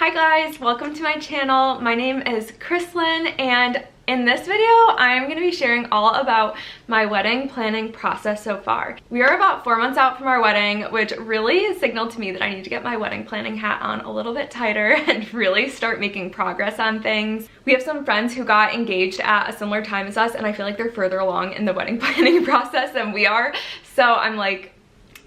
Hi guys, welcome to my channel. My name is Chrislyn, and in this video I'm going to be sharing all about my wedding planning process so far. We are about 4 months out from our wedding, which really signaled to me that I need to get my wedding planning hat on a little bit tighter and really start making progress on things. We have some friends who got engaged at a similar time as us, and I feel like they're further along in the wedding planning process than we are. So I'm like,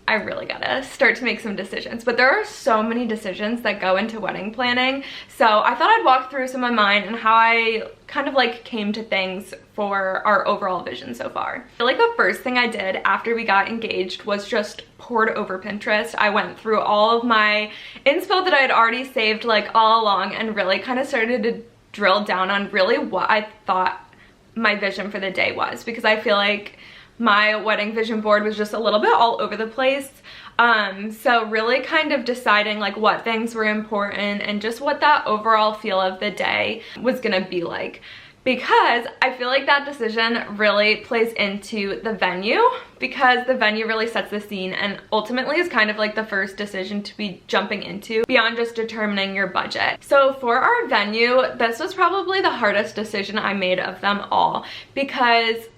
I really gotta start to make some decisions. But there are so many decisions that go into wedding planning, so I thought I'd walk through some of mine and how I kind of like came to things for our overall vision so far. I feel like the first thing I did after we got engaged was just poured over Pinterest. I went through all of my inspo that I had already saved like all along and really kind of started to drill down on really what I thought my vision for the day was, because I feel like my wedding vision board was just a little bit all over the place. So really kind of deciding like what things were important and just what that overall feel of the day was gonna be like. Because I feel like that decision really plays into the venue, because the venue really sets the scene and ultimately is kind of like the first decision to be jumping into beyond just determining your budget. So for our venue, this was probably the hardest decision I made of them all, because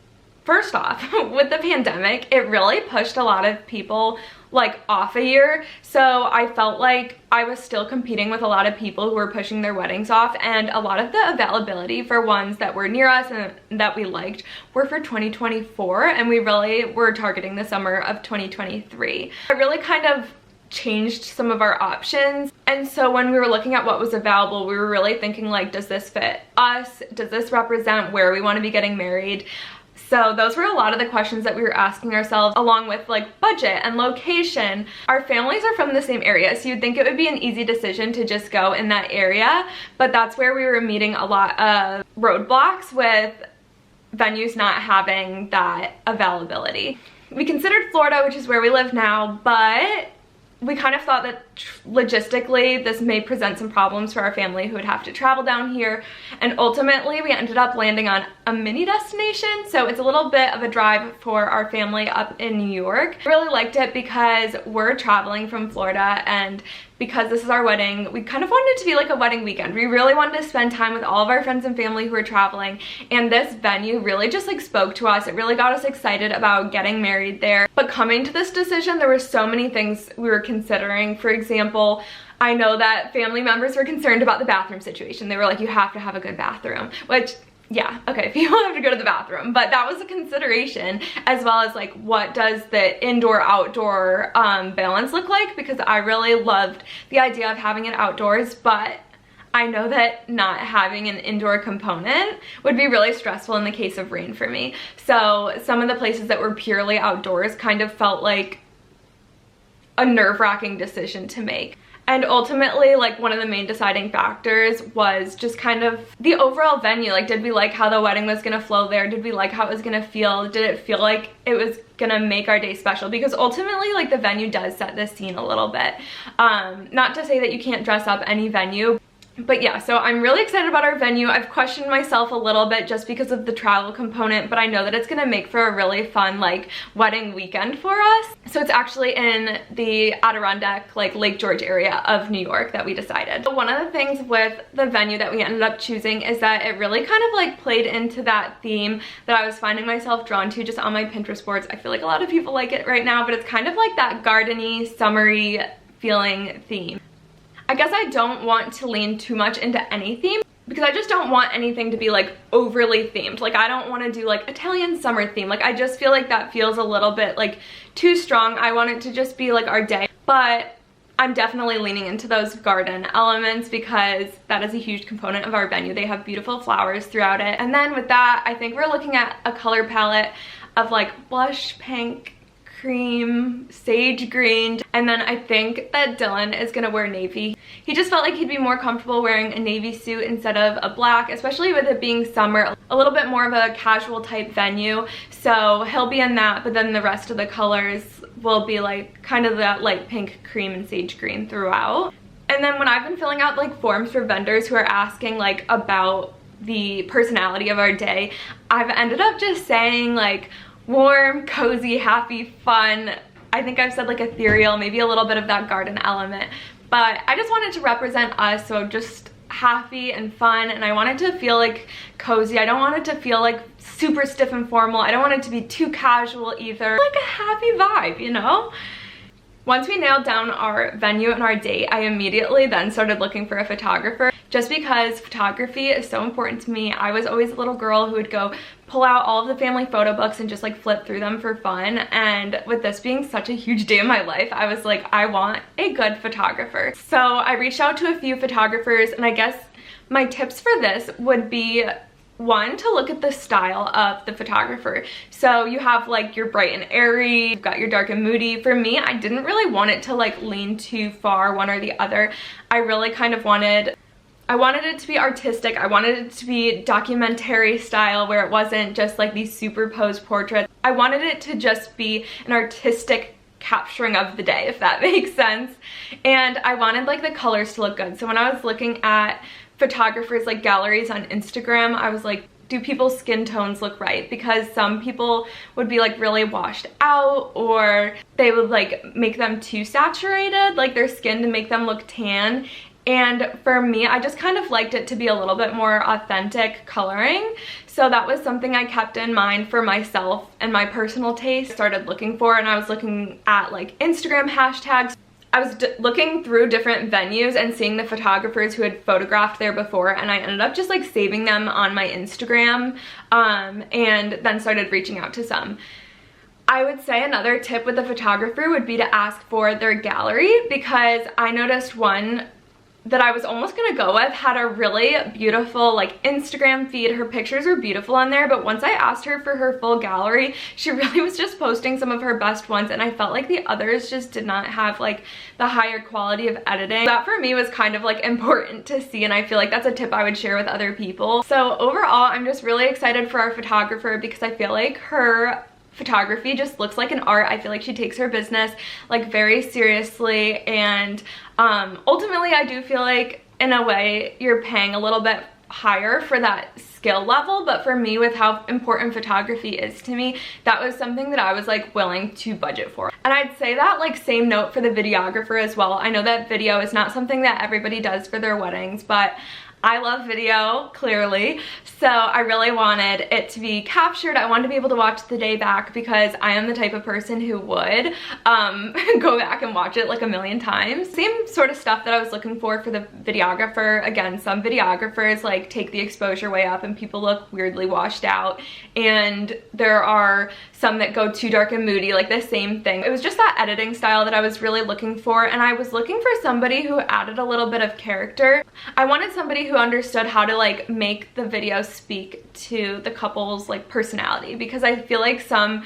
first off, with the pandemic, it really pushed a lot of people like off a year. So I felt like I was still competing with a lot of people who were pushing their weddings off, and a lot of the availability for ones that were near us and that we liked were for 2024, and we really were targeting the summer of 2023. It really kind of changed some of our options, and so when we were looking at what was available, we were really thinking like, does this fit us? Does this represent where we want to be getting married? So those were a lot of the questions that we were asking ourselves, along with like budget and location. Our families are from the same area, so you'd think it would be an easy decision to just go in that area, but that's where we were meeting a lot of roadblocks with venues not having that availability. We considered Florida, which is where we live now, but we kind of thought that logistically this may present some problems for our family who would have to travel down here, and ultimately we ended up landing on a mini destination, so it's a little bit of a drive for our family up in New York. I really liked it because we're traveling from Florida, and because this is our wedding, we kind of wanted it to be like a wedding weekend. We really wanted to spend time with all of our friends and family who are traveling, and this venue really just like spoke to us. It really got us excited about getting married there. But coming to this decision, there were so many things we were considering. For example, I know that family members were concerned about the bathroom situation. They were like, you have to have a good bathroom, which, yeah, okay, people have to go to the bathroom, but that was a consideration, as well as like, what does the indoor-outdoor balance look like? Because I really loved the idea of having it outdoors, but I know that not having an indoor component would be really stressful in the case of rain for me. So some of the places that were purely outdoors kind of felt like a nerve-wracking decision to make. And ultimately, like, one of the main deciding factors was just kind of the overall venue. Like, did we like how the wedding was gonna flow there? Did we like how it was gonna feel? Did it feel like it was gonna make our day special? Because ultimately, like, the venue does set the scene a little bit. Not to say that you can't dress up any venue, but yeah, so I'm really excited about our venue. I've questioned myself a little bit just because of the travel component, but I know that it's gonna make for a really fun like wedding weekend for us. So it's actually in the Adirondack, like Lake George area of New York that we decided. So one of the things with the venue that we ended up choosing is that it really kind of like played into that theme that I was finding myself drawn to just on my Pinterest boards. I feel like a lot of people like it right now, but it's kind of like that gardeny, summery feeling theme. I guess I don't want to lean too much into any theme, because I just don't want anything to be like overly themed. Like, I don't want to do like Italian summer theme. Like, I just feel like that feels a little bit like too strong. I want it to just be like our day, but I'm definitely leaning into those garden elements because that is a huge component of our venue. They have beautiful flowers throughout it. And then with that, I think we're looking at a color palette of like blush pink, cream, sage green, and then I think that Dylan is gonna wear navy. He just felt like he'd be more comfortable wearing a navy suit instead of a black, especially with it being summer, a little bit more of a casual type venue. So he'll be in that, but then the rest of the colors will be like kind of that light pink, cream, and sage green throughout. And then when I've been filling out like forms for vendors who are asking like about the personality of our day, I've ended up just saying like warm, cozy, happy, fun. I think I've said like ethereal, maybe a little bit of that garden element. but I just wanted to represent us, so just happy and fun, and I wanted to feel like cozy. I don't want it to feel like super stiff and formal. I don't want it to be too casual either. Like a happy vibe, you know? Once we nailed down our venue and our date, I immediately then started looking for a photographer, just because photography is so important to me. I was always a little girl who would go pull out all of the family photo books and just like flip through them for fun. And with this being such a huge day in my life, I was like, I want a good photographer. So I reached out to a few photographers, and I guess my tips for this would be, one, to look at the style of the photographer. So you have like your bright and airy, you've got your dark and moody. For me, I didn't really want it to like lean too far one or the other. I really kind of wanted it to be artistic. I wanted it to be documentary style, where it wasn't just like these superposed portraits. I wanted it to just be an artistic capturing of the day, if that makes sense. And I wanted like the colors to look good. So when I was looking at photographers like galleries on Instagram, I was like, do people's skin tones look right? Because some people would be like really washed out, or they would like make them too saturated, like their skin, to make them look tan. And for me, I just kind of liked it to be a little bit more authentic coloring. So that was something I kept in mind for myself and my personal taste. Started looking for, and I was looking at like Instagram hashtags. I was looking through different venues and seeing the photographers who had photographed there before, and I ended up just like saving them on my Instagram, and then started reaching out to some. I would say another tip with a photographer would be to ask for their gallery, because I noticed one that I was almost gonna go with had a really beautiful like Instagram feed. Her pictures were beautiful on there, but once I asked her for her full gallery, she really was just posting some of her best ones, and I felt like the others just did not have like the higher quality of editing. That for me was kind of like important to see, and I feel like that's a tip I would share with other people. So overall, I'm just really excited for our photographer, because I feel like her photography just looks like an art. I feel like she takes her business like very seriously, and ultimately I do feel like in a way you're paying a little bit higher for that skill level, but for me, with how important photography is to me, that was something that I was like willing to budget for. And I'd say that like same note for the videographer as well. I know that video is not something that everybody does for their weddings, but I love video, clearly, so I really wanted it to be captured. I wanted to be able to watch the day back, because I am the type of person who would go back and watch it like a million times. Same sort of stuff that I was looking for the videographer. Again, some videographers like take the exposure way up and people look weirdly washed out, and there are some that go too dark and moody, like the same thing. It was just that editing style that I was really looking for, and I was looking for somebody who added a little bit of character. I wanted somebody who understood how to like make the video speak to the couple's like personality, because I feel like some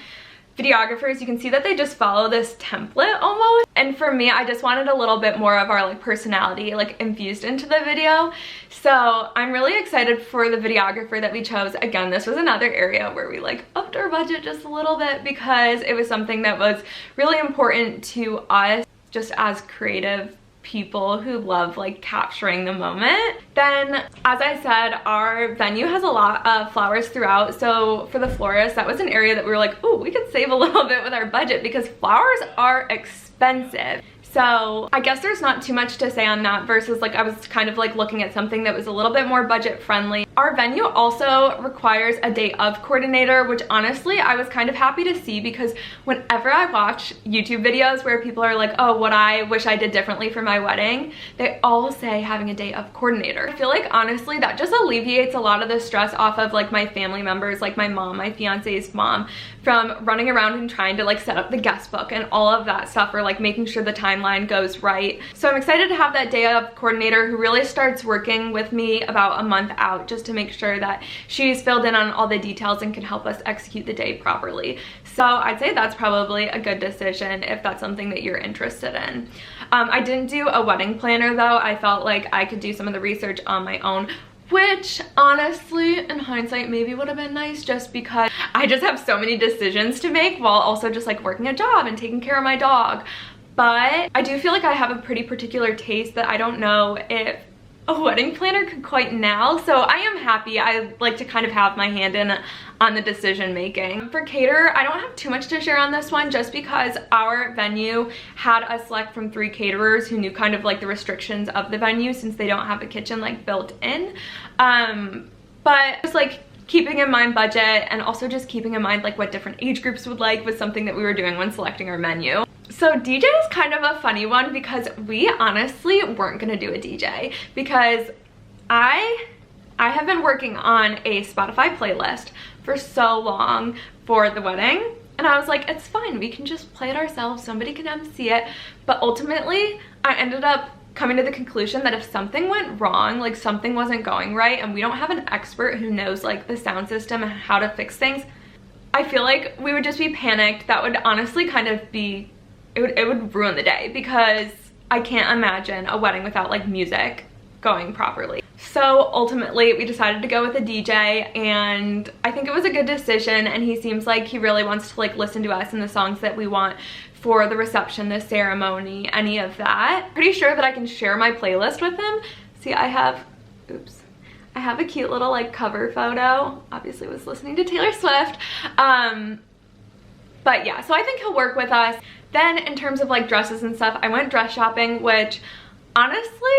videographers, you can see that they just follow this template almost, and for me, I just wanted a little bit more of our like personality like infused into the video. So I'm really excited for the videographer that we chose. Again, this was another area where we like upped our budget just a little bit, because it was something that was really important to us just as creative people who love like capturing the moment. Then, as I said, our venue has a lot of flowers throughout, so for the florist, that was an area that we were like, oh, we could save a little bit with our budget, because flowers are expensive. So I guess there's not too much to say on that, versus like I was kind of like looking at something that was a little bit more budget friendly. Our venue also requires a day of coordinator, which honestly I was kind of happy to see, because whenever I watch YouTube videos where people are like, oh, what I wish I did differently for my wedding, they all say having a day of coordinator. I feel like honestly that just alleviates a lot of the stress off of like my family members, like my mom, my fiance's mom, from running around and trying to like set up the guest book and all of that stuff, or like making sure the timeline goes right. So I'm excited to have that day of coordinator who really starts working with me about a month out, just to make sure that she's filled in on all the details and can help us execute the day properly. So I'd say that's probably a good decision if that's something that you're interested in. I didn't do a wedding planner though. I felt like I could do some of the research on my own, which honestly in hindsight maybe would have been nice, just because I just have so many decisions to make while also just like working a job and taking care of my dog. But I do feel like I have a pretty particular taste that I don't know if a wedding planner could quite now, so I am happy. I like to kind of have my hand in on the decision making. For caterer, I don't have too much to share on this one just because our venue had us select from 3 caterers who knew kind of like the restrictions of the venue since they don't have a kitchen like built in. But just like keeping in mind budget and also just keeping in mind like what different age groups would like was something that we were doing when selecting our menu. So DJ is kind of a funny one because we honestly weren't gonna do a DJ because I have been working on a Spotify playlist for so long for the wedding, and I was like, it's fine, we can just play it ourselves, somebody can MC it. But ultimately I ended up coming to the conclusion that if something went wrong, like something wasn't going right, and we don't have an expert who knows like the sound system and how to fix things, I feel like we would just be panicked. That would honestly kind of be, it would ruin the day because I can't imagine a wedding without like music going properly. So ultimately we decided to go with a DJ, and I think it was a good decision, and he seems like he really wants to like listen to us and the songs that we want for the reception, the ceremony, any of that. Pretty sure that I can share my playlist with him. See, I have a cute little like cover photo. Obviously was listening to Taylor Swift. But yeah, so I think he'll work with us. Then in terms of like dresses and stuff, I went dress shopping, which honestly,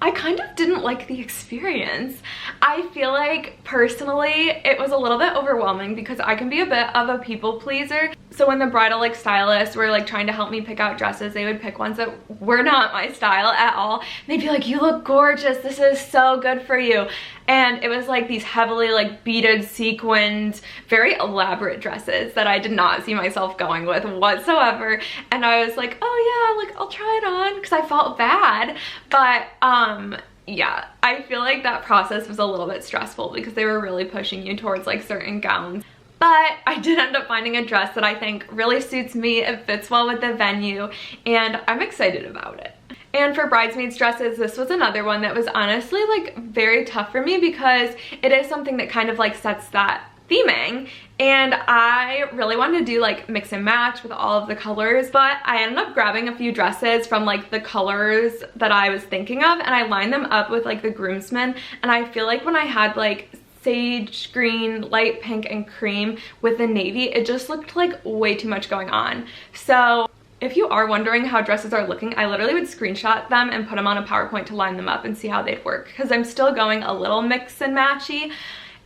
I kind of didn't like the experience. I feel like personally it was a little bit overwhelming because I can be a bit of a people pleaser. So when the bridal like stylists were like trying to help me pick out dresses, they would pick ones that were not my style at all. They'd be like, you look gorgeous, this is so good for you. And it was like these heavily like beaded, sequined, very elaborate dresses that I did not see myself going with whatsoever. And I was like, oh yeah, like I'll try it on because I felt bad. But yeah, I feel like that process was a little bit stressful because they were really pushing you towards like certain gowns. But I did end up finding a dress that I think really suits me, it fits well with the venue, and I'm excited about it. And for bridesmaids dresses, this was another one that was honestly like very tough for me because it is something that kind of like sets that theming, and I really wanted to do like mix and match with all of the colors, but I ended up grabbing a few dresses from like the colors that I was thinking of, and I lined them up with like the groomsmen, and I feel like when I had like sage green, light pink, and cream with the navy, it just looked like way too much going on. So if you are wondering how dresses are looking, I literally would screenshot them and put them on a PowerPoint to line them up and see how they'd work, because I'm still going a little mix and matchy,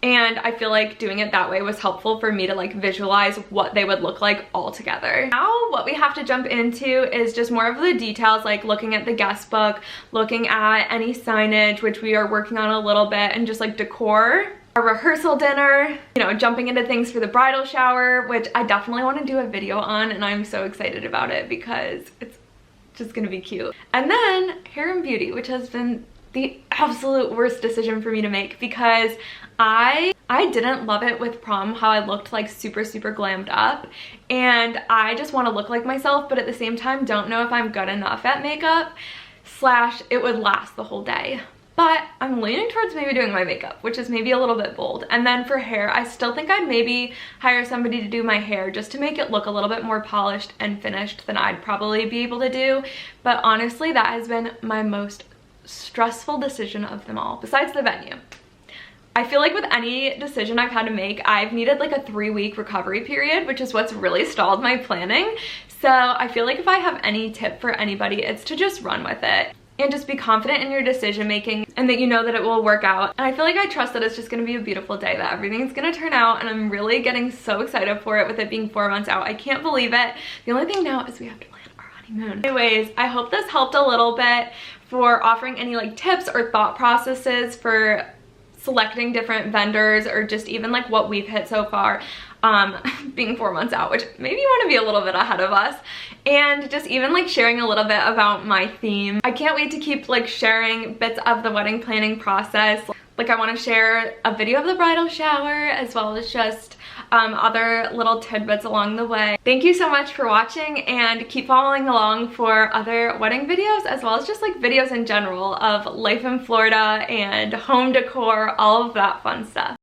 and I feel like doing it that way was helpful for me to like visualize what they would look like all together. Now what we have to jump into is just more of the details, like looking at the guest book, looking at any signage, which we are working on a little bit, and just like decor. Our rehearsal dinner, you know, jumping into things for the bridal shower, which I definitely want to do a video on, and I'm so excited about it because it's just gonna be cute. And then hair and beauty, which has been the absolute worst decision for me to make because I didn't love it with prom how I looked like super glammed up, and I just want to look like myself, but at the same time don't know if I'm good enough at makeup / it would last the whole day. But I'm leaning towards maybe doing my makeup, which is maybe a little bit bold. And then for hair, I still think I'd maybe hire somebody to do my hair just to make it look a little bit more polished and finished than I'd probably be able to do. But honestly, that has been my most stressful decision of them all, besides the venue. I feel like with any decision I've had to make, I've needed like a 3-week recovery period, which is what's really stalled my planning. So I feel like if I have any tip for anybody, it's to just run with it. And just be confident in your decision making and that you know that it will work out. And I feel like I trust that it's just gonna be a beautiful day, that everything's gonna turn out, and I'm really getting so excited for it with it being 4 months out. I can't believe it. The only thing now is we have to plan our honeymoon. Anyways, I hope this helped a little bit for offering any like tips or thought processes for selecting different vendors, or just even like what we've hit so far, being 4 months out, which maybe you want to be a little bit ahead of us, and just even like sharing a little bit about my theme. I can't wait to keep like sharing bits of the wedding planning process. Like I want to share a video of the bridal shower as well as just other little tidbits along the way. Thank you so much for watching, and keep following along for other wedding videos as well as just like videos in general of life in Florida and home decor, all of that fun stuff.